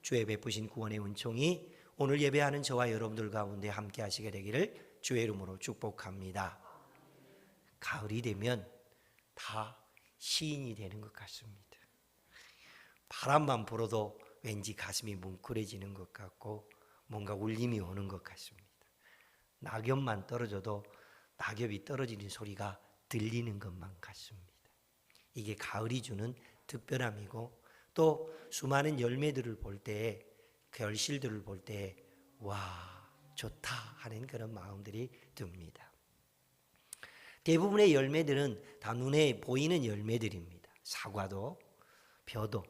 주의 베푸신 구원의 은총이 오늘 예배하는 저와 여러분들 가운데 함께 하시게 되기를 주의 이름으로 축복합니다. 가을이 되면 다 시인이 되는 것 같습니다. 바람만 불어도 왠지 가슴이 뭉클해지는 것 같고 뭔가 울림이 오는 것 같습니다. 낙엽만 떨어져도 낙엽이 떨어지는 소리가 들리는 것만 같습니다. 이게 가을이 주는 특별함이고 또 수많은 열매들을 볼 때에 결실들을 볼 때에 와 좋다 하는 그런 마음들이 듭니다. 대부분의 열매들은 다 눈에 보이는 열매들입니다. 사과도 벼도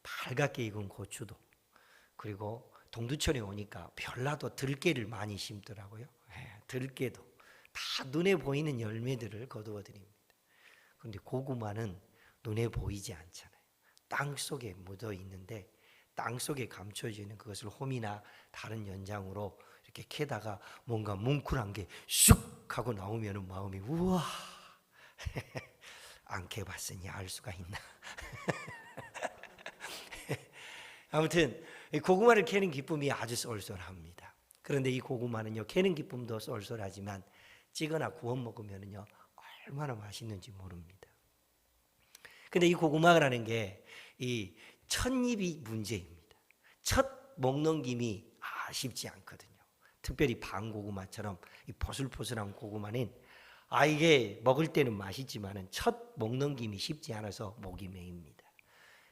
빨갛게 익은 고추도 그리고 동두천에 오니까 별나도 들깨를 많이 심더라고요. 들깨도 다 눈에 보이는 열매들을 거두어 드립니다. 그런데 고구마는 눈에 보이지 않잖아요. 땅 속에 묻어 있는데 땅 속에 감춰져 있는 그것을 홈이나 다른 연장으로 이렇게 캐다가 뭔가 뭉클한 게 쑥 하고 나오면 마음이 우와 안 캐봤으니 알 수가 있나. 아무튼 고구마를 캐는 기쁨이 아주 쏠쏠합니다. 그런데 이 고구마는요 캐는 기쁨도 쏠쏠하지만 찌거나 구워 먹으면요 얼마나 맛있는지 모릅니다. 근데 이 고구마라는 게 이 첫입이 문제입니다. 첫 먹는 김이 쉽지 않거든요. 특별히 방고구마처럼 이 포슬포슬한 고구마는 이게 먹을 때는 맛있지만은 첫 먹는 김이 쉽지 않아서 목이 메입니다.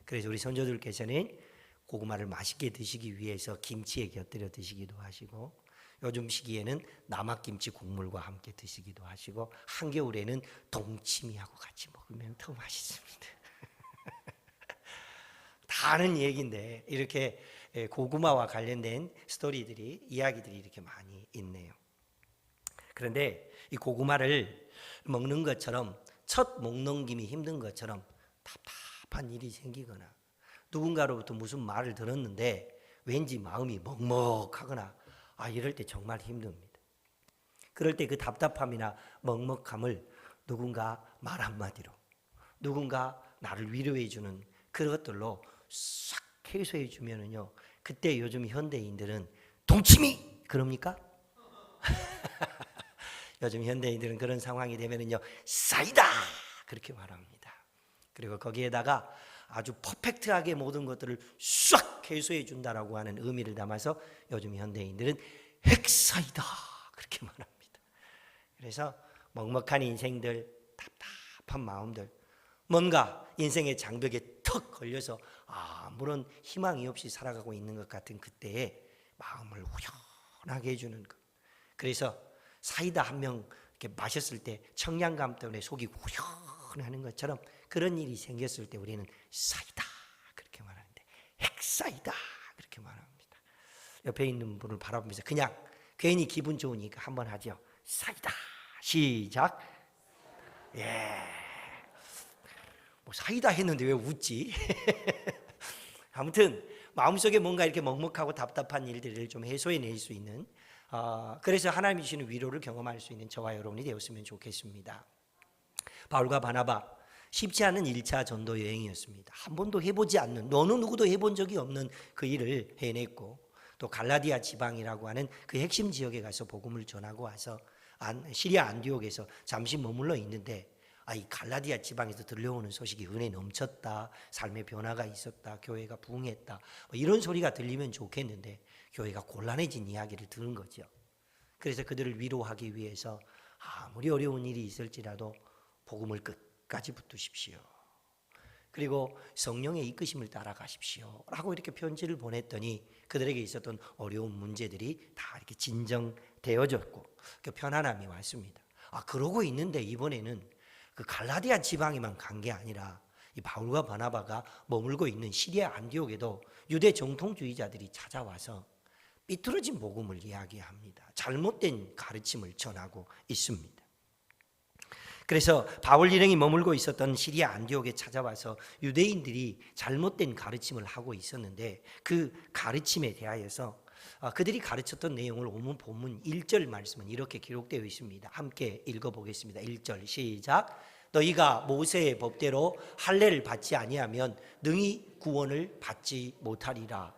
그래서 우리 선조들께서는 고구마를 맛있게 드시기 위해서 김치에 곁들여 드시기도 하시고 요즘 시기에는 남학김치 국물과 함께 드시기도 하시고 한겨울에는 동치미하고 같이 먹으면 더 맛있습니다. 다 아는 얘기인데 이렇게 고구마와 관련된 스토리들이 이야기들이 이렇게 많이 있네요. 그런데 이 고구마를 먹는 것처럼 첫 먹는 김이 힘든 것처럼 답답한 일이 생기거나 누군가로부터 무슨 말을 들었는데 왠지 마음이 먹먹하거나 이럴 때 정말 힘듭니다. 그럴 때 그 답답함이나 먹먹함을 누군가 말 한마디로 누군가 나를 위로해 주는 그것들로 싹 해소해 주면은요 그때 요즘 현대인들은 동치미 그럽니까? 요즘 현대인들은 그런 상황이 되면은요 사이다 그렇게 말합니다. 그리고 거기에다가 아주 퍼펙트하게 모든 것들을 싹 해소해 준다라고 하는 의미를 담아서 요즘 현대인들은 핵사이다 그렇게 말합니다. 그래서 먹먹한 인생들, 답답한 마음들, 뭔가 인생의 장벽에 턱 걸려서 아무런 희망이 없이 살아가고 있는 것 같은 그때에 마음을 후련하게 해주는 것. 그래서 사이다 한 병 이렇게 마셨을 때 청량감 때문에 속이 후련하는 것처럼 그런 일이 생겼을 때 우리는 사이다 그렇게 말하는데 핵사이다 그렇게 말합니다. 옆에 있는 분을 바라보면서 그냥 괜히 기분 좋으니까 한번 하죠. 사이다 시작. 뭐 사이다 했는데 왜 웃지? 아무튼 마음속에 뭔가 이렇게 먹먹하고 답답한 일들을 좀 해소해낼 수 있는 그래서 하나님이 주시는 위로를 경험할 수 있는 저와 여러분이 되었으면 좋겠습니다. 바울과 바나바 쉽지 않은 1차 전도 여행이었습니다. 한 번도 해보지 않는 어느 누구도 해본 적이 없는 그 일을 해냈고 또 갈라디아 지방이라고 하는 그 핵심 지역에 가서 복음을 전하고 와서 시리아 안디옥에서 잠시 머물러 있는데 이 갈라디아 지방에서 들려오는 소식이 은혜 넘쳤다, 삶의 변화가 있었다, 교회가 부흥했다 이런 소리가 들리면 좋겠는데 교회가 곤란해진 이야기를 들은 거죠. 그래서 그들을 위로하기 위해서 아무리 어려운 일이 있을지라도 복음을 끝까지 붙드십시오. 그리고 성령의 이끄심을 따라가십시오 라고 이렇게 편지를 보냈더니 그들에게 있었던 어려운 문제들이 다 이렇게 진정되어졌고 그 편안함이 왔습니다. 그러고 있는데 이번에는 그 갈라디아 지방에만 간 게 아니라 이 바울과 바나바가 머물고 있는 시리아 안디옥에도 유대 정통주의자들이 찾아와서 삐뚤어진 복음을 이야기합니다. 잘못된 가르침을 전하고 있습니다. 그래서 바울 일행이 머물고 있었던 시리아 안디옥에 찾아와서 유대인들이 잘못된 가르침을 하고 있었는데 그 가르침에 대하여서 그들이 가르쳤던 내용을 오늘 본문 1절 말씀은 이렇게 기록되어 있습니다. 함께 읽어보겠습니다. 1절 시작. 너희가 모세의 법대로 할례를 받지 아니하면 능히 구원을 받지 못하리라.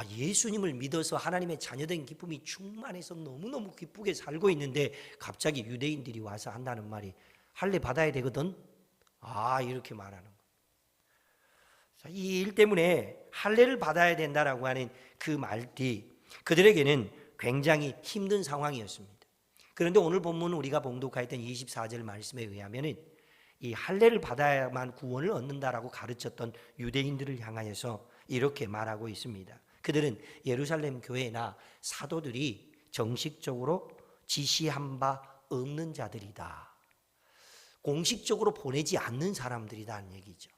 예수님을 믿어서 하나님의 자녀된 기쁨이 충만해서 너무너무 기쁘게 살고 있는데 갑자기 유대인들이 와서 한다는 말이 할례 받아야 되거든. 이렇게 말하는 거예요. 이 일 때문에 할례를 받아야 된다라고 하는 그 말이 그들에게는 굉장히 힘든 상황이었습니다. 그런데 오늘 본문 우리가 봉독하였던 24절 말씀에 의하면은 이 할례를 받아야만 구원을 얻는다라고 가르쳤던 유대인들을 향하여서 이렇게 말하고 있습니다. 그들은 예루살렘 교회나 사도들이 정식적으로 지시한 바 없는 자들이다. 공식적으로 보내지 않는 사람들이다는 얘기죠.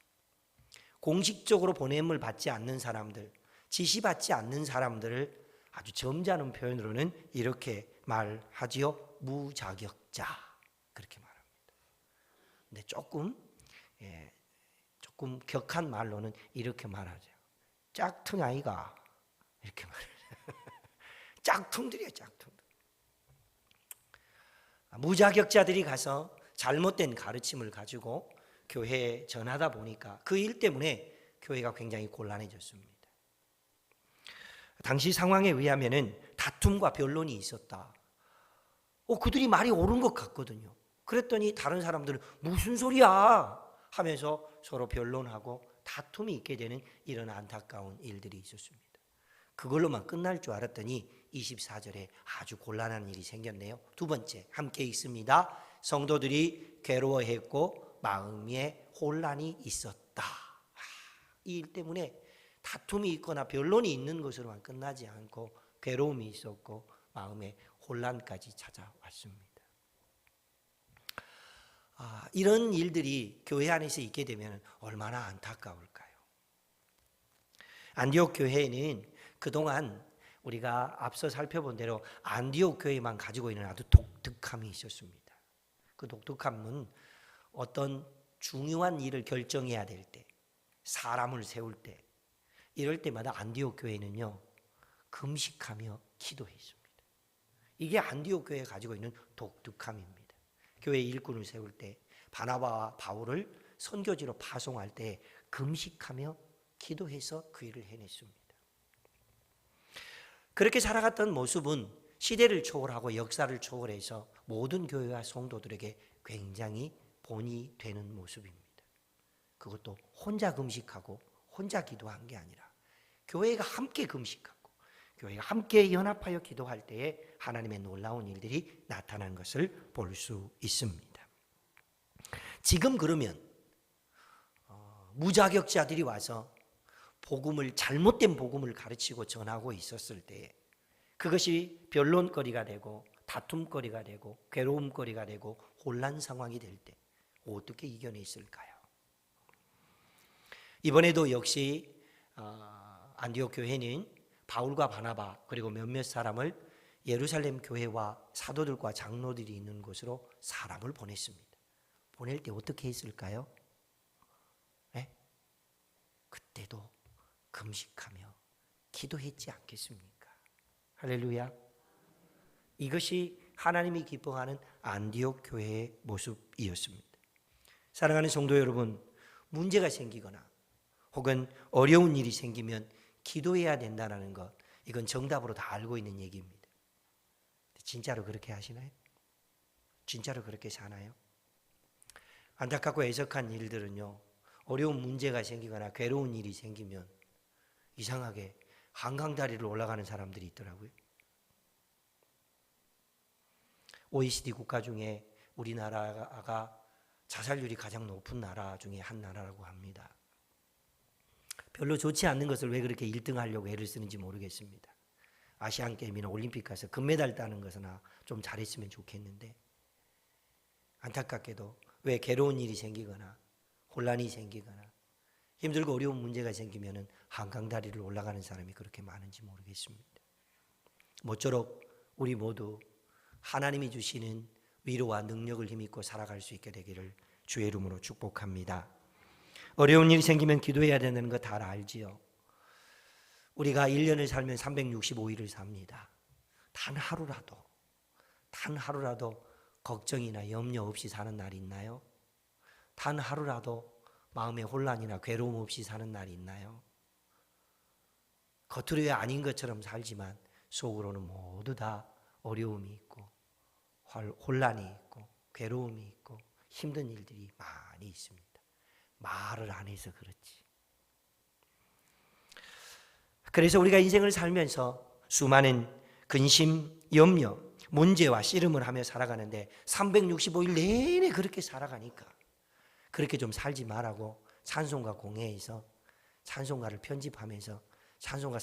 공식적으로 보냄을 받지 않는 사람들, 지시받지 않는 사람들을 아주 점잖은 표현으로는 이렇게 말하지요. 무자격자, 그렇게 말합니다. 근데 조금 격한 말로는 이렇게 말하죠. 짝퉁 아이가, 이렇게 말해요. 짝퉁들이에요, 짝퉁들. 무자격자들이 가서 잘못된 가르침을 가지고 교회에 전하다 보니까 그 일 때문에 교회가 굉장히 곤란해졌습니다. 당시 상황에 의하면은 다툼과 변론이 있었다. 그들이 말이 옳은 것 같거든요. 그랬더니 다른 사람들은 무슨 소리야 하면서 서로 변론하고 다툼이 있게 되는 이런 안타까운 일들이 있었습니다. 그걸로만 끝날 줄 알았더니 24절에 아주 곤란한 일이 생겼네요. 두 번째, 함께 있습니다. 성도들이 괴로워했고 마음에 혼란이 있었다. 이 일 때문에 다툼이 있거나 변론이 있는 것으로만 끝나지 않고 괴로움이 있었고 마음에 혼란까지 찾아왔습니다. 이런 일들이 교회 안에서 있게 되면 얼마나 안타까울까요? 안디옥 교회에는 그동안 우리가 앞서 살펴본 대로 안디옥 교회만 가지고 있는 아주 독특함이 있었습니다. 그 독특함은 어떤 중요한 일을 결정해야 될 때, 사람을 세울 때, 이럴 때마다 안디옥 교회는요, 금식하며 기도했습니다. 이게 안디옥 교회가 가지고 있는 독특함입니다. 교회 일꾼을 세울 때, 바나바와 바울을 선교지로 파송할 때 금식하며 기도해서 그 일을 해냈습니다. 그렇게 살아갔던 모습은 시대를 초월하고 역사를 초월해서 모든 교회와 성도들에게 굉장히 본이 되는 모습입니다. 그것도 혼자 금식하고 혼자 기도한 게 아니라 교회가 함께 금식하고 교회가 함께 연합하여 기도할 때에 하나님의 놀라운 일들이 나타난 것을 볼 수 있습니다. 지금 그러면 무자격자들이 와서 잘못된 복음을 가르치고 전하고 있었을 때 그것이 변론거리가 되고 다툼거리가 되고 괴로움거리가 되고 혼란 상황이 될 때 어떻게 이겨냈을까요? 이번에도 역시 안디옥 교회는 바울과 바나바 그리고 몇몇 사람을 예루살렘 교회와 사도들과 장로들이 있는 곳으로 사람을 보냈습니다. 보낼 때 어떻게 했을까요? 네? 그때도 금식하며 기도했지 않겠습니까? 할렐루야. 이것이 하나님이 기뻐하는 안디옥 교회의 모습이었습니다. 사랑하는 성도 여러분, 문제가 생기거나 혹은 어려운 일이 생기면 기도해야 된다는 것, 이건 정답으로 다 알고 있는 얘기입니다. 진짜로 그렇게 하시나요? 진짜로 그렇게 사나요? 안타깝고 애석한 일들은요, 어려운 문제가 생기거나 괴로운 일이 생기면 이상하게 한강다리를 올라가는 사람들이 있더라고요. OECD 국가 중에 우리나라가 자살률이 가장 높은 나라 중에 한 나라라고 합니다. 별로 좋지 않는 것을 왜 그렇게 1등 하려고 애를 쓰는지 모르겠습니다. 아시안게임이나 올림픽 가서 금메달 따는 것이나 좀 잘했으면 좋겠는데 안타깝게도 왜 괴로운 일이 생기거나 혼란이 생기거나 힘들고 어려운 문제가 생기면 한강다리를 올라가는 사람이 그렇게 많은지 모르겠습니다. 모쪼록 우리 모두 하나님이 주시는 위로와 능력을 힘입고 살아갈 수 있게 되기를 주의 이름으로 축복합니다. 어려운 일이 생기면 기도해야 되는 거 다 알지요. 우리가 1년을 살면 365일을 삽니다. 단 하루라도 걱정이나 염려 없이 사는 날이 있나요? 단 하루라도 마음의 혼란이나 괴로움 없이 사는 날이 있나요? 겉으로야 아닌 것처럼 살지만 속으로는 모두 다 어려움이 있고 혼란이 있고 괴로움이 있고 힘든 일들이 많이 있습니다. 말을 안 해서 그렇지. 그래서 우리가 인생을 살면서 수많은 근심, 염려, 문제와 씨름을 하며 살아가는데 365일 내내 그렇게 살아가니까 그렇게 좀 살지 말라고 찬송가 공회에서 찬송가를 편집하면서 찬송가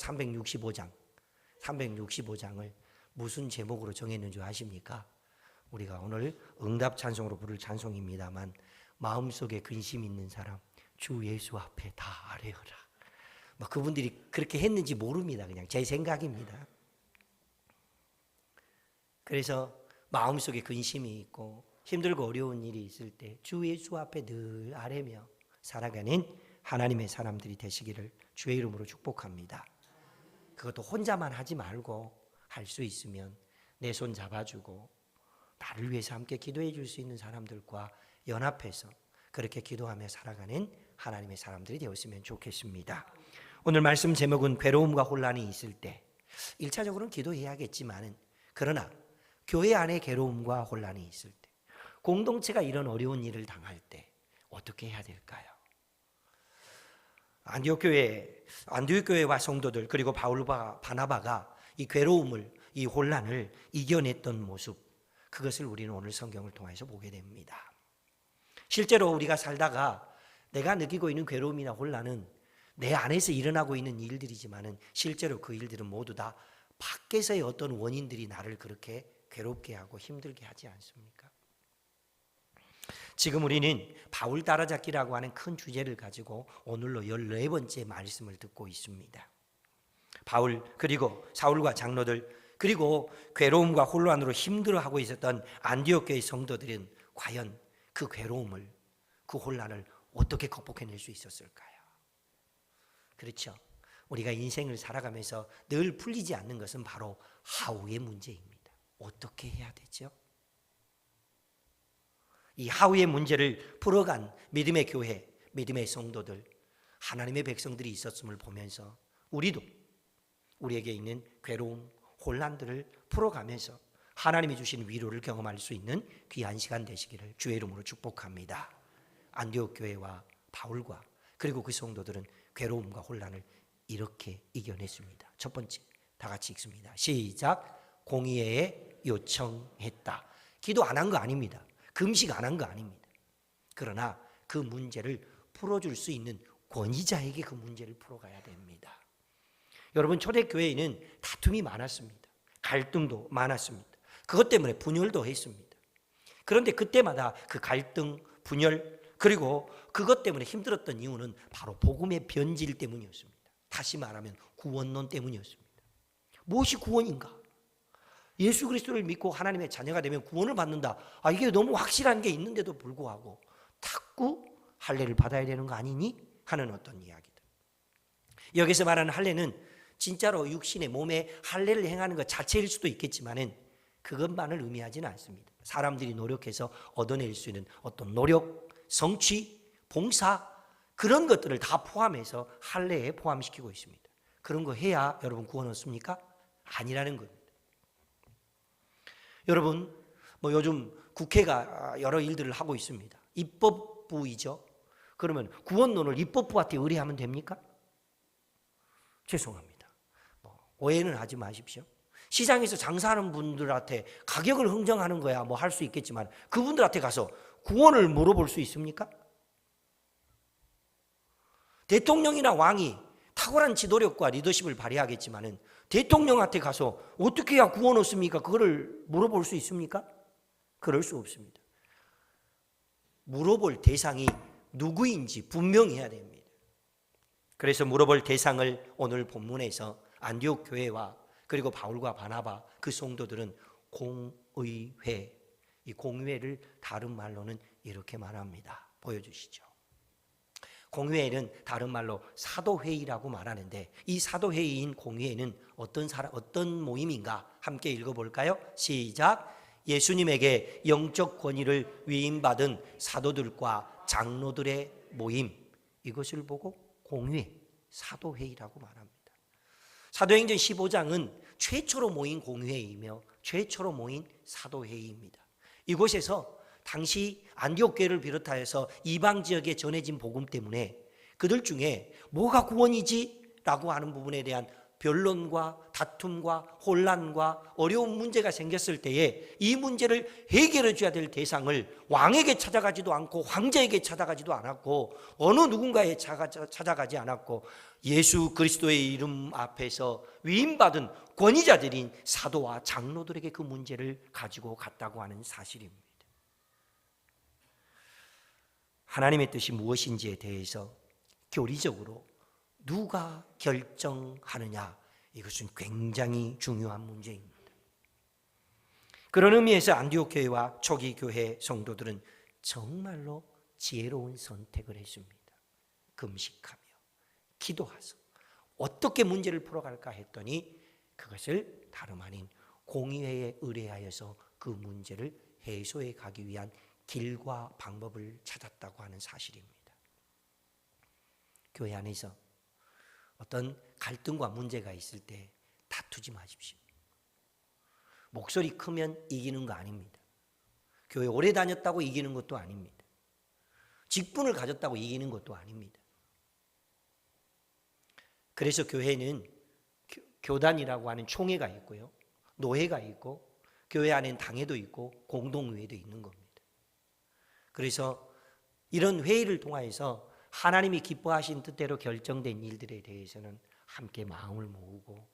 365장을 무슨 제목으로 정했는 줄 아십니까? 우리가 오늘 응답 찬송으로 부를 찬송입니다만 마음속에 근심 있는 사람 주 예수 앞에 다 아뢰어라. 뭐 그분들이 그렇게 했는지 모릅니다. 그냥 제 생각입니다. 그래서 마음속에 근심이 있고 힘들고 어려운 일이 있을 때 주 예수 앞에 늘 아뢰며 살아가는 하나님의 사람들이 되시기를 주의 이름으로 축복합니다. 그것도 혼자만 하지 말고 할 수 있으면 내 손 잡아주고 나를 위해서 함께 기도해 줄 수 있는 사람들과 연합해서 그렇게 기도하며 살아가는 하나님의 사람들이 되었으면 좋겠습니다. 오늘 말씀 제목은 괴로움과 혼란이 있을 때 1차적으로는 기도해야겠지만은 그러나 교회 안에 괴로움과 혼란이 있을 때 공동체가 이런 어려운 일을 당할 때 어떻게 해야 될까요? 안디옥 교회와 성도들 그리고 바울과 바나바가 이 괴로움을 이 혼란을 이겨냈던 모습 그것을 우리는 오늘 성경을 통해서 보게 됩니다. 실제로 우리가 살다가 내가 느끼고 있는 괴로움이나 혼란은 내 안에서 일어나고 있는 일들이지만은 실제로 그 일들은 모두 다 밖에서의 어떤 원인들이 나를 그렇게 괴롭게 하고 힘들게 하지 않습니까? 지금 우리는 바울 따라잡기라고 하는 큰 주제를 가지고 오늘로 14번째 말씀을 듣고 있습니다. 바울 그리고 사울과 장로들 그리고 괴로움과 혼란으로 힘들어하고 있었던 안디옥 교회 성도들은 과연 그 괴로움을 그 혼란을 어떻게 극복해낼 수 있었을까요? 그렇죠. 우리가 인생을 살아가면서 늘 풀리지 않는 것은 바로 하우의 문제입니다. 어떻게 해야 되죠? 이 하우의 문제를 풀어간 믿음의 교회, 믿음의 성도들, 하나님의 백성들이 있었음을 보면서 우리도 우리에게 있는 괴로움, 혼란들을 풀어가면서 하나님이 주신 위로를 경험할 수 있는 귀한 시간 되시기를 주의 이름으로 축복합니다. 안디옥 교회와 바울과 그리고 그 성도들은 괴로움과 혼란을 이렇게 이겨냈습니다. 첫 번째, 다 같이 읽습니다. 시작. 공의회에 요청했다. 기도 안 한 거 아닙니다. 금식 안 한 거 아닙니다. 그러나 그 문제를 풀어줄 수 있는 권위자에게 그 문제를 풀어가야 됩니다. 여러분 초대교회에는 다툼이 많았습니다. 갈등도 많았습니다. 그것 때문에 분열도 했습니다. 그런데 그때마다 그 갈등, 분열 그리고 그것 때문에 힘들었던 이유는 바로 복음의 변질 때문이었습니다. 다시 말하면 구원론 때문이었습니다. 무엇이 구원인가? 예수 그리스도를 믿고 하나님의 자녀가 되면 구원을 받는다. 이게 너무 확실한 게 있는데도 불구하고 자꾸 할례를 받아야 되는 거 아니니? 하는 어떤 이야기들. 여기서 말하는 할례는 진짜로 육신의 몸에 할례를 행하는 것 자체일 수도 있겠지만은 그것만을 의미하지는 않습니다. 사람들이 노력해서 얻어낼 수 있는 어떤 노력, 성취, 봉사 그런 것들을 다 포함해서 할례에 포함시키고 있습니다. 그런 거 해야 여러분 구원 얻습니까? 아니라는 겁니다. 여러분 요즘 국회가 여러 일들을 하고 있습니다. 입법부이죠. 그러면 구원론을 입법부한테 의뢰하면 됩니까? 죄송합니다. 오해는 하지 마십시오. 시장에서 장사하는 분들한테 가격을 흥정하는 거야 할 수 있겠지만 그분들한테 가서 구원을 물어볼 수 있습니까? 대통령이나 왕이 탁월한 지도력과 리더십을 발휘하겠지만은 대통령한테 가서 어떻게 해야 구원 얻습니까? 그거를 물어볼 수 있습니까? 그럴 수 없습니다. 물어볼 대상이 누구인지 분명해야 됩니다. 그래서 물어볼 대상을 오늘 본문에서 안디옥 교회와 그리고 바울과 바나바 그 성도들은 공의회, 이 공의회를 다른 말로는 이렇게 말합니다. 보여주시죠. 공의회는 다른 말로 사도회의라고 말하는데 이 사도회의인 공의회는 어떤 모임인가 함께 읽어볼까요? 시작. 예수님에게 영적 권위를 위임받은 사도들과 장로들의 모임, 이것을 보고 공의회, 사도회의라고 말합니다. 사도행전 15장은 최초로 모인 공회이며 최초로 모인 사도회의입니다. 이곳에서 당시 안디옥 교회를 비롯하여서 이방 지역에 전해진 복음 때문에 그들 중에 뭐가 구원이지? 라고 하는 부분에 대한 변론과 다툼과 혼란과 어려운 문제가 생겼을 때에 이 문제를 해결해 줘야 될 대상을 왕에게 찾아가지도 않고 황제에게 찾아가지도 않았고 어느 누군가에 찾아가지 않았고 예수 그리스도의 이름 앞에서 위임받은 권위자들인 사도와 장로들에게 그 문제를 가지고 갔다고 하는 사실입니다. 하나님의 뜻이 무엇인지에 대해서 교리적으로 누가 결정하느냐, 이것은 굉장히 중요한 문제입니다. 그런 의미에서 안디옥 교회와 초기 교회 성도들은 정말로 지혜로운 선택을 했습니다. 금식하며 기도하서 어떻게 문제를 풀어갈까 했더니 그것을 다름 아닌 공의회에 의뢰하여서 그 문제를 해소해 가기 위한 길과 방법을 찾았다고 하는 사실입니다. 교회 안에서 어떤 갈등과 문제가 있을 때 다투지 마십시오. 목소리 크면 이기는 거 아닙니다. 교회 오래 다녔다고 이기는 것도 아닙니다. 직분을 가졌다고 이기는 것도 아닙니다. 그래서 교회는 교단이라고 하는 총회가 있고요, 노회가 있고 교회 안에는 당회도 있고 공동회의도 있는 겁니다. 그래서 이런 회의를 통하여서 하나님이 기뻐하신 뜻대로 결정된 일들에 대해서는 함께 마음을 모으고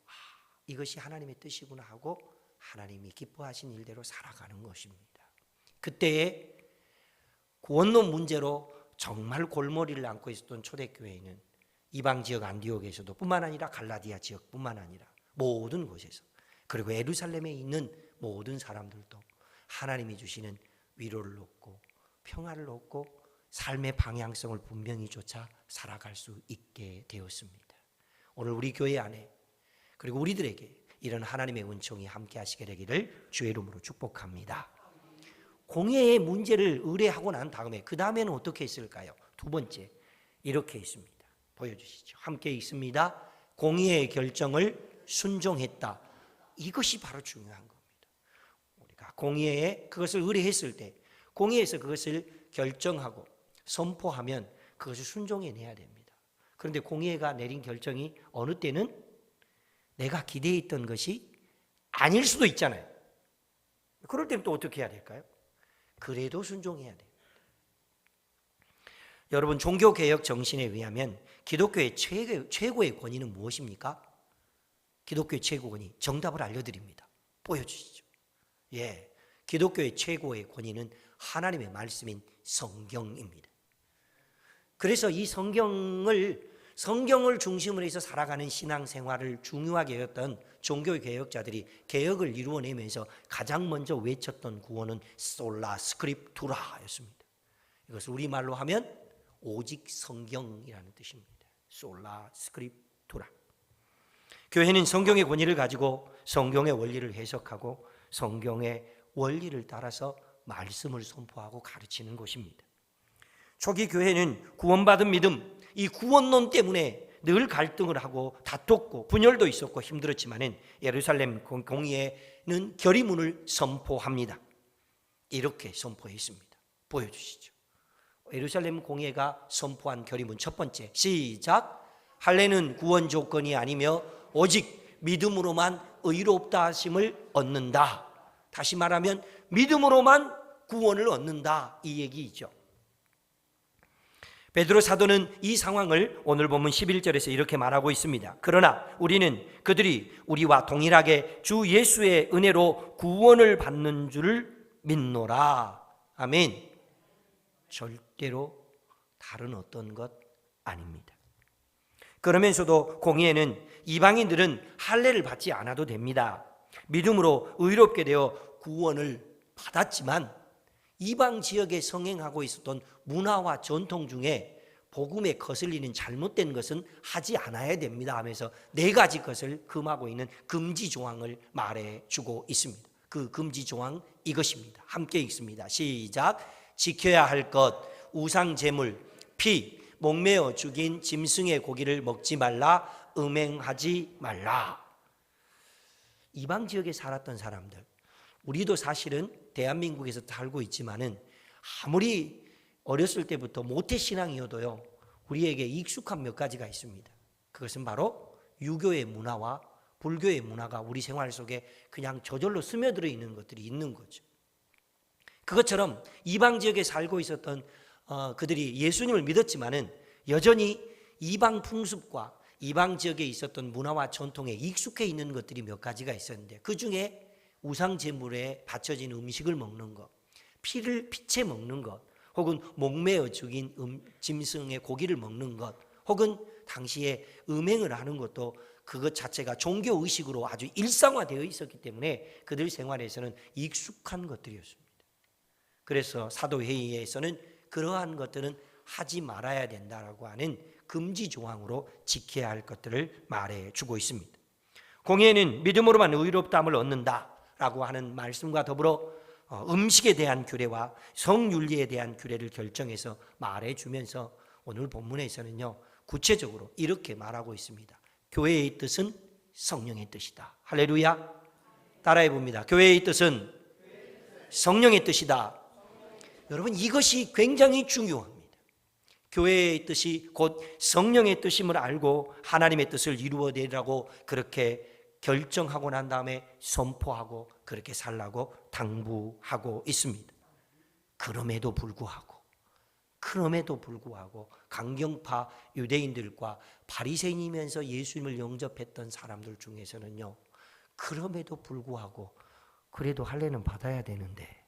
이것이 하나님의 뜻이구나 하고 하나님이 기뻐하신 일대로 살아가는 것입니다. 그때에 구원론 문제로 정말 골머리를 앓고 있었던 초대교회는 이방 지역 안디옥에서도 뿐만 아니라 갈라디아 지역뿐만 아니라 모든 곳에서, 그리고 예루살렘에 있는 모든 사람들도 하나님이 주시는 위로를 얻고 평화를 얻고 삶의 방향성을 분명히 쫓아 살아갈 수 있게 되었습니다. 오늘 우리 교회 안에 그리고 우리들에게 이런 하나님의 은총이 함께 하시게 되기를 주의 이름으로 축복합니다. 공회의 문제를 의뢰하고 난 다음에 그 다음에는 어떻게 했을까요? 두 번째 이렇게 있습니다. 보여주시죠. 함께 있습니다. 공의의 결정을 순종했다. 이것이 바로 중요한 겁니다. 우리가 공의에 그것을 의뢰했을 때 공의에서 그것을 결정하고 선포하면 그것을 순종해내야 됩니다. 그런데 공의회가 내린 결정이 어느 때는 내가 기대했던 것이 아닐 수도 있잖아요. 그럴 때는 또 어떻게 해야 될까요? 그래도 순종해야 돼요. 여러분, 종교개혁 정신에 의하면 기독교의 최고의 권위는 무엇입니까? 기독교의 최고 권위, 정답을 알려드립니다. 보여주시죠. 기독교의 최고의 권위는 하나님의 말씀인 성경입니다. 그래서 이 성경을 중심으로 해서 살아가는 신앙생활을 중요하게 여겼던 종교개혁자들이 개혁을 이루어내면서 가장 먼저 외쳤던 구호는 솔라 스크립투라였습니다. 이것을 우리말로 하면 오직 성경이라는 뜻입니다. 솔라 스크립투라. 교회는 성경의 권위를 가지고 성경의 원리를 해석하고 성경의 원리를 따라서 말씀을 선포하고 가르치는 곳입니다. 초기 교회는 구원받은 믿음, 이 구원론 때문에 늘 갈등을 하고 다퉜고 분열도 있었고 힘들었지만은 예루살렘 공의회는 결의문을 선포합니다. 이렇게 선포했습니다. 보여주시죠. 예루살렘 공의회가 선포한 결의문 첫 번째, 시작. 할례는 구원 조건이 아니며 오직 믿음으로만 의롭다 하심을 얻는다. 다시 말하면 믿음으로만 구원을 얻는다, 이 얘기이죠. 베드로 사도는 이 상황을 오늘 본문 11절에서 이렇게 말하고 있습니다. 그러나 우리는 그들이 우리와 동일하게 주 예수의 은혜로 구원을 받는 줄을 믿노라. 아멘. 절대로 다른 어떤 것 아닙니다. 그러면서도 공의회는 이방인들은 할례를 받지 않아도 됩니다. 믿음으로 의롭게 되어 구원을 받았지만 이방 지역에 성행하고 있었던 문화와 전통 중에 복음에 거슬리는 잘못된 것은 하지 않아야 됩니다 하면서 4가지 것을 금하고 있는 금지 조항을 말해주고 있습니다. 그 금지 조항 이것입니다. 함께 읽습니다. 시작. 지켜야 할 것, 우상 제물, 피, 목매어 죽인 짐승의 고기를 먹지 말라, 음행하지 말라. 이방 지역에 살았던 사람들, 우리도 사실은 대한민국에서 살고 있지만은 아무리 어렸을 때부터 모태신앙이어도요, 우리에게 익숙한 몇 가지가 있습니다. 그것은 바로 유교의 문화와 불교의 문화가 우리 생활 속에 그냥 저절로 스며들어 있는 것들이 있는 거죠. 그것처럼 이방 지역에 살고 있었던 그들이 예수님을 믿었지만은 여전히 이방 풍습과 이방 지역에 있었던 문화와 전통에 익숙해 있는 것들이 몇 가지가 있었는데, 그 중에 우상 제물에 바쳐진 음식을 먹는 것, 피를 피채 먹는 것, 혹은 목매어 죽인 짐승의 고기를 먹는 것, 혹은 당시에 음행을 하는 것도 그것 자체가 종교 의식으로 아주 일상화되어 있었기 때문에 그들 생활에서는 익숙한 것들이었습니다. 그래서 사도회의에서는 그러한 것들은 하지 말아야 된다라고 하는 금지 조항으로 지켜야 할 것들을 말해주고 있습니다. 공예는 믿음으로만 의롭다함을 얻는다라고 하는 말씀과 더불어 음식에 대한 규례와 성윤리에 대한 규례를 결정해서 말해주면서 오늘 본문에서는요, 구체적으로 이렇게 말하고 있습니다. 교회의 뜻은 성령의 뜻이다. 할렐루야. 따라해 봅니다. 교회의 뜻은 성령의 뜻이다. 여러분, 이것이 굉장히 중요합니다. 교회의 뜻이 곧 성령의 뜻임을 알고 하나님의 뜻을 이루어내라고 그렇게 결정하고 난 다음에 선포하고 그렇게 살라고 당부하고 있습니다. 그럼에도 불구하고 강경파 유대인들과 바리새인이면서 예수님을 영접했던 사람들 중에서는요, 그럼에도 불구하고 그래도 할례는 받아야 되는데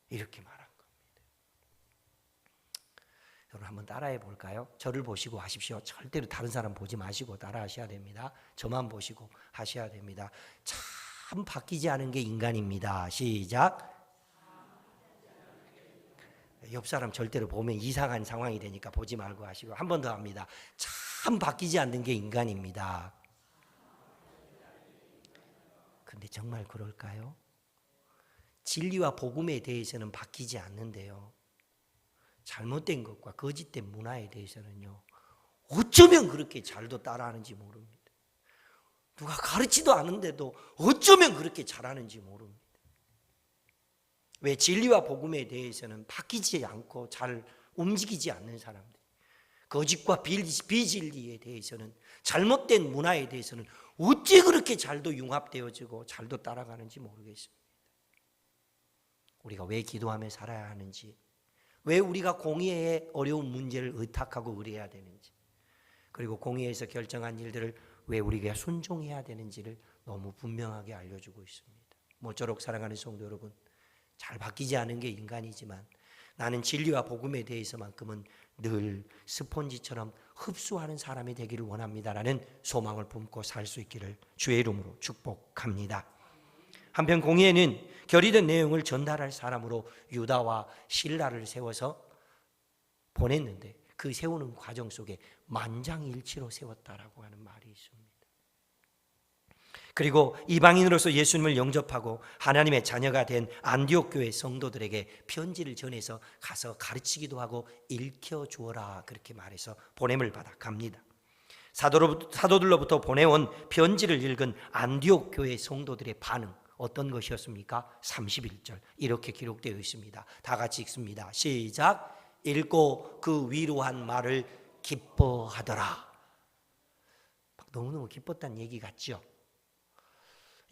이렇게 말한 겁니다. 여러분 한번 따라해 볼까요? 저를 보시고 하십시오. 절대로 다른 사람 보지 마시고 따라 하셔야 됩니다. 저만 보시고 하셔야 됩니다. 참 바뀌지 않은 게 인간입니다. 시작. 옆 사람 절대로 보면 이상한 상황이 되니까 보지 말고 하시고, 한 번 더 합니다. 참 바뀌지 않는 게 인간입니다. 근데 정말 그럴까요? 진리와 복음에 대해서는 바뀌지 않는데요, 잘못된 것과 거짓된 문화에 대해서는요, 어쩌면 그렇게 잘도 따라하는지 모릅니다. 누가 가르치도 않은데도 어쩌면 그렇게 잘하는지 모릅니다. 왜? 진리와 복음에 대해서는 바뀌지 않고 잘 움직이지 않는 사람들, 거짓과 비진리에 대해서는, 잘못된 문화에 대해서는 어찌 그렇게 잘도 융합되어지고 잘도 따라가는지 모르겠습니다. 우리가 왜 기도하며 살아야 하는지, 왜 우리가 공의의 어려운 문제를 의탁하고 의뢰해야 되는지, 그리고 공의에서 결정한 일들을 왜 우리가 순종해야 되는지를 너무 분명하게 알려주고 있습니다. 모쪼록 사랑하는 성도 여러분, 잘 바뀌지 않은 게 인간이지만 나는 진리와 복음에 대해서만큼은 늘 스폰지처럼 흡수하는 사람이 되기를 원합니다라는 소망을 품고 살 수 있기를 주의 이름으로 축복합니다. 한편 공의회는 결의된 내용을 전달할 사람으로 유다와 실라를 세워서 보냈는데, 그 세우는 과정 속에 만장일치로 세웠다라고 하는 말이 있습니다. 그리고 이방인으로서 예수님을 영접하고 하나님의 자녀가 된 안디옥 교회 성도들에게 편지를 전해서 가서 가르치기도 하고 일켜 주어라 그렇게 말해서 보냄을 받아 갑니다. 사도들로부터 보내온 편지를 읽은 안디옥 교회 성도들의 반응 어떤 것이었습니까? 31절 이렇게 기록되어 있습니다. 다 같이 읽습니다. 시작. 읽고 그 위로한 말을 기뻐하더라. 너무너무 기뻤다는 얘기 같죠?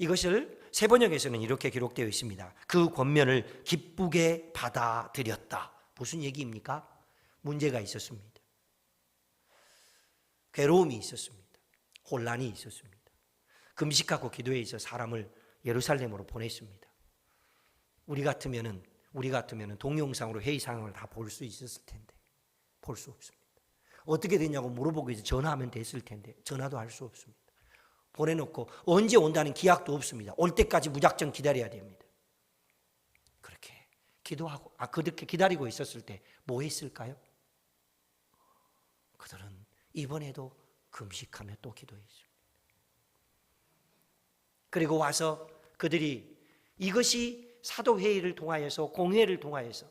이것을 세번역에서는 이렇게 기록되어 있습니다. 그 권면을 기쁘게 받아들였다. 무슨 얘기입니까? 문제가 있었습니다. 괴로움이 있었습니다. 혼란이 있었습니다. 금식하고 기도에 있어 사람을 예루살렘으로 보냈습니다. 우리 같으면은 동영상으로 회의 상황을 다 볼 수 있었을 텐데 볼 수 없습니다. 어떻게 됐냐고 물어보기 위해서 전화하면 됐을 텐데 전화도 할 수 없습니다. 보내놓고 언제 온다는 기약도 없습니다. 올 때까지 무작정 기다려야 됩니다. 그렇게 기도하고 그렇게 기다리고 있었을 때 뭐 했을까요? 그들은 이번에도 금식하며 또 기도했습니다. 그리고 와서 그들이 이것이 사도회의를 통하여서 공회를 통하여서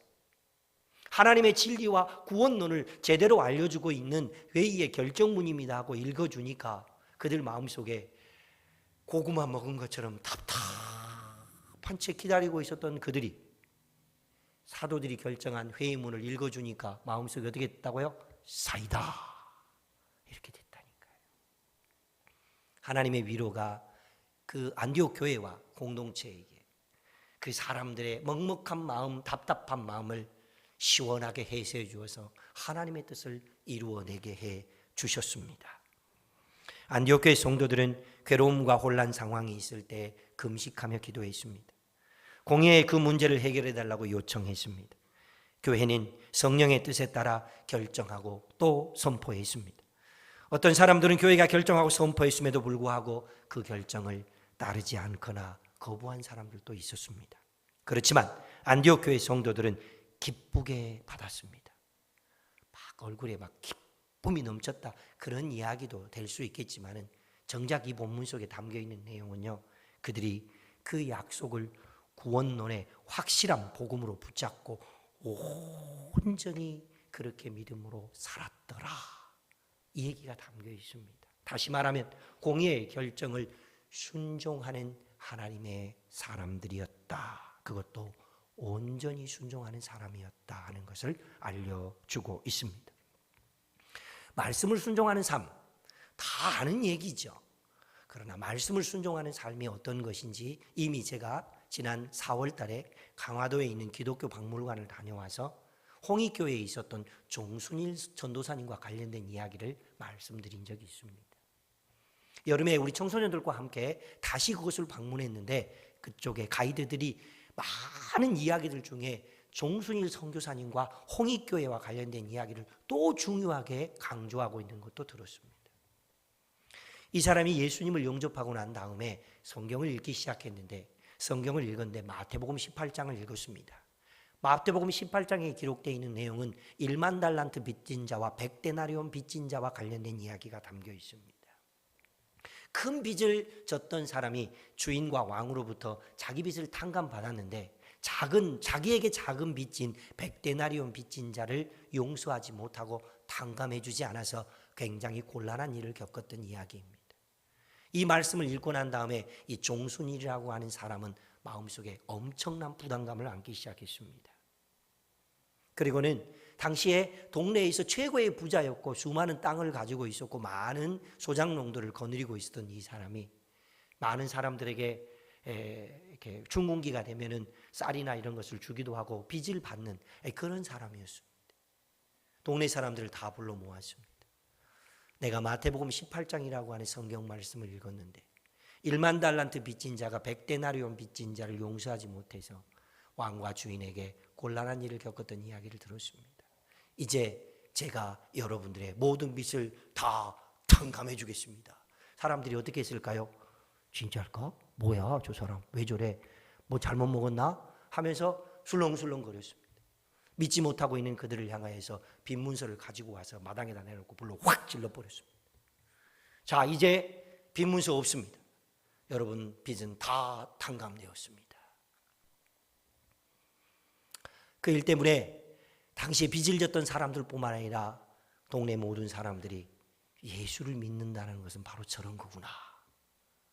하나님의 진리와 구원론을 제대로 알려주고 있는 회의의 결정문입니다 하고 읽어주니까 그들 마음속에 고구마 먹은 것처럼 답답한 채 기다리고 있었던 그들이 사도들이 결정한 회의문을 읽어주니까 마음속에 어떻게 됐다고요? 사이다 이렇게 됐다니까요. 하나님의 위로가 그 안디옥 교회와 공동체에게 그 사람들의 먹먹한 마음, 답답한 마음을 시원하게 해소해 주어서 하나님의 뜻을 이루어내게 해 주셨습니다. 안디옥 교회 성도들은 괴로움과 혼란 상황이 있을 때 금식하며 기도했습니다. 공예의 그 문제를 해결해 달라고 요청했습니다. 교회는 성령의 뜻에 따라 결정하고 또 선포했습니다. 어떤 사람들은 교회가 결정하고 선포했음에도 불구하고 그 결정을 따르지 않거나 거부한 사람들도 있었습니다. 그렇지만 안디옥 교회 성도들은 기쁘게 받았습니다. 막 얼굴에 막 기쁨이 넘쳤다 그런 이야기도 될 수 있겠지만은 정작 이 본문 속에 담겨 있는 내용은요, 그들이 그 약속을 구원론의 확실한 복음으로 붙잡고 온전히 그렇게 믿음으로 살았더라, 이 얘기가 담겨 있습니다. 다시 말하면 공의의 결정을 순종하는 하나님의 사람들이었다, 그것도 온전히 순종하는 사람이었다 하는 것을 알려주고 있습니다. 말씀을 순종하는 삶, 다 아는 얘기죠. 그러나 말씀을 순종하는 삶이 어떤 것인지 이미 제가 지난 4월 달에 강화도에 있는 기독교 박물관을 다녀와서 홍익교회에 있었던 종순일 전도사님과 관련된 이야기를 말씀드린 적이 있습니다. 여름에 우리 청소년들과 함께 다시 그것을 방문했는데 그쪽에 가이드들이 많은 이야기들 중에 종순일 선교사님과 홍익교회와 관련된 이야기를 또 중요하게 강조하고 있는 것도 들었습니다. 이 사람이 예수님을 영접하고 난 다음에 성경을 읽기 시작했는데 성경을 읽었는데 마태복음 18장을 읽었습니다. 마태복음 18장에 기록되어 있는 내용은 1만 달란트 빚진 자와 100데나리온 빚진 자와 관련된 이야기가 담겨 있습니다. 큰 빚을 졌던 사람이 주인과 왕으로부터 자기 빚을 탕감받았는데 자기에게 작은 빚진 100데나리온 빚진 자를 용서하지 못하고 탕감해주지 않아서 굉장히 곤란한 일을 겪었던 이야기입니다. 이 말씀을 읽고 난 다음에 이 종순일이라고 하는 사람은 마음속에 엄청난 부담감을 안기 시작했습니다. 그리고는 당시에 동네에서 최고의 부자였고 수많은 땅을 가지고 있었고 많은 소작농들을 거느리고 있었던 이 사람이 많은 사람들에게 이렇게 중군기가 되면은 쌀이나 이런 것을 주기도 하고 빚을 받는 그런 사람이었습니다. 동네 사람들을 다 불러 모았습니다. 내가 마태복음 18장이라고 하는 성경 말씀을 읽었는데 1만 달란트 빚진 자가 100데나리온 빚진 자를 용서하지 못해서 왕과 주인에게 곤란한 일을 겪었던 이야기를 들었습니다. 이제 제가 여러분들의 모든 빚을 다 탕감해 주겠습니다. 사람들이 어떻게 했을까요? 진짜일까? 뭐야 저 사람 왜 저래? 뭐 잘못 먹었나? 하면서 술렁술렁 거렸습니다. 믿지 못하고 있는 그들을 향하여서 빚 문서를 가지고 와서 마당에다 내놓고 불로 확 질러버렸습니다. 자, 이제 빚 문서 없습니다. 여러분 빚은 다 탕감되었습니다. 그 일 때문에 당시에 빚을 졌던 사람들뿐만 아니라 동네 모든 사람들이 예수를 믿는다는 것은 바로 저런 거구나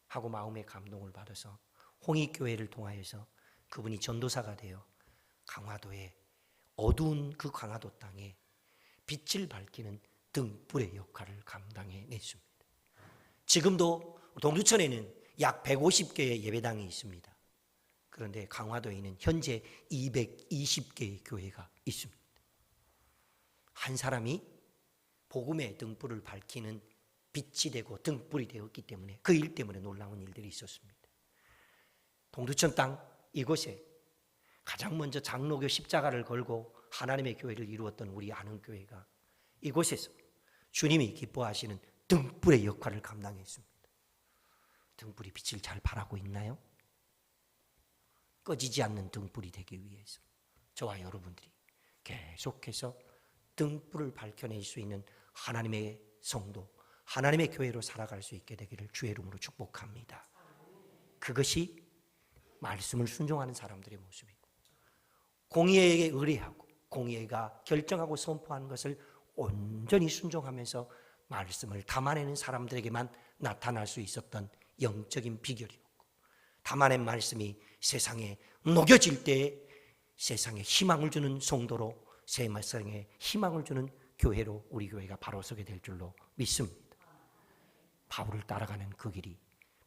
하고 마음의 감동을 받아서 홍익교회를 통하여서 그분이 전도사가 되어 강화도에 어두운 그 강화도 땅에 빛을 밝히는 등불의 역할을 감당해냈습니다. 지금도 동두천에는 약 150개의 예배당이 있습니다. 그런데 강화도에는 현재 220개의 교회가 있습니다. 한 사람이 복음의 등불을 밝히는 빛이 되고 등불이 되었기 때문에 그 일 때문에 놀라운 일들이 있었습니다. 동두천 땅 이곳에 가장 먼저 장로교 십자가를 걸고 하나님의 교회를 이루었던 우리 안흥교회가 이곳에서 주님이 기뻐하시는 등불의 역할을 감당했습니다. 등불이 빛을 잘 발하고 있나요? 꺼지지 않는 등불이 되기 위해서 저와 여러분들이 계속해서 등불을 밝혀낼 수 있는 하나님의 성도, 하나님의 교회로 살아갈 수 있게 되기를 주의 이름으로 축복합니다. 그것이 말씀을 순종하는 사람들의 모습이고 공의에 의뢰하고 공예가 결정하고 선포하는 것을 온전히 순종하면서 말씀을 담아내는 사람들에게만 나타날 수 있었던 영적인 비결이었고, 담아낸 말씀이 세상에 녹여질 때 세상에 희망을 주는 성도로, 세상에 희망을 주는 교회로 우리 교회가 바로 서게 될 줄로 믿습니다. 바울을 따라가는 그 길이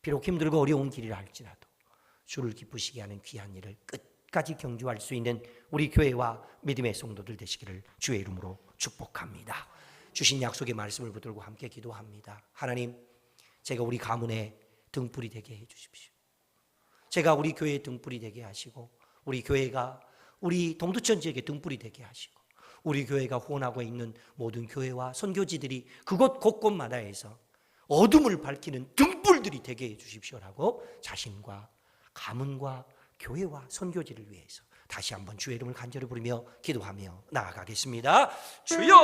비록 힘들고 어려운 길이라 할지라도 주를 기쁘시게 하는 귀한 일을 끝까지 경주할 수 있는 우리 교회와 믿음의 성도들 되시기를 주의 이름으로 축복합니다. 주신 약속의 말씀을 붙들고 함께 기도합니다. 하나님, 제가 우리 가문의 등불이 되게 해 주십시오. 제가 우리 교회의 등불이 되게 하시고, 우리 교회가 우리 동두천 지역의 등불이 되게 하시고, 우리 교회가 후원하고 있는 모든 교회와 선교지들이 그곳 곳곳마다에서 어둠을 밝히는 등불들이 되게 해 주십시오라고 자신과 가문과 교회와 선교지를 위해서 다시 한번 주의 이름을 간절히 부르며 기도하며 나아가겠습니다. 주여!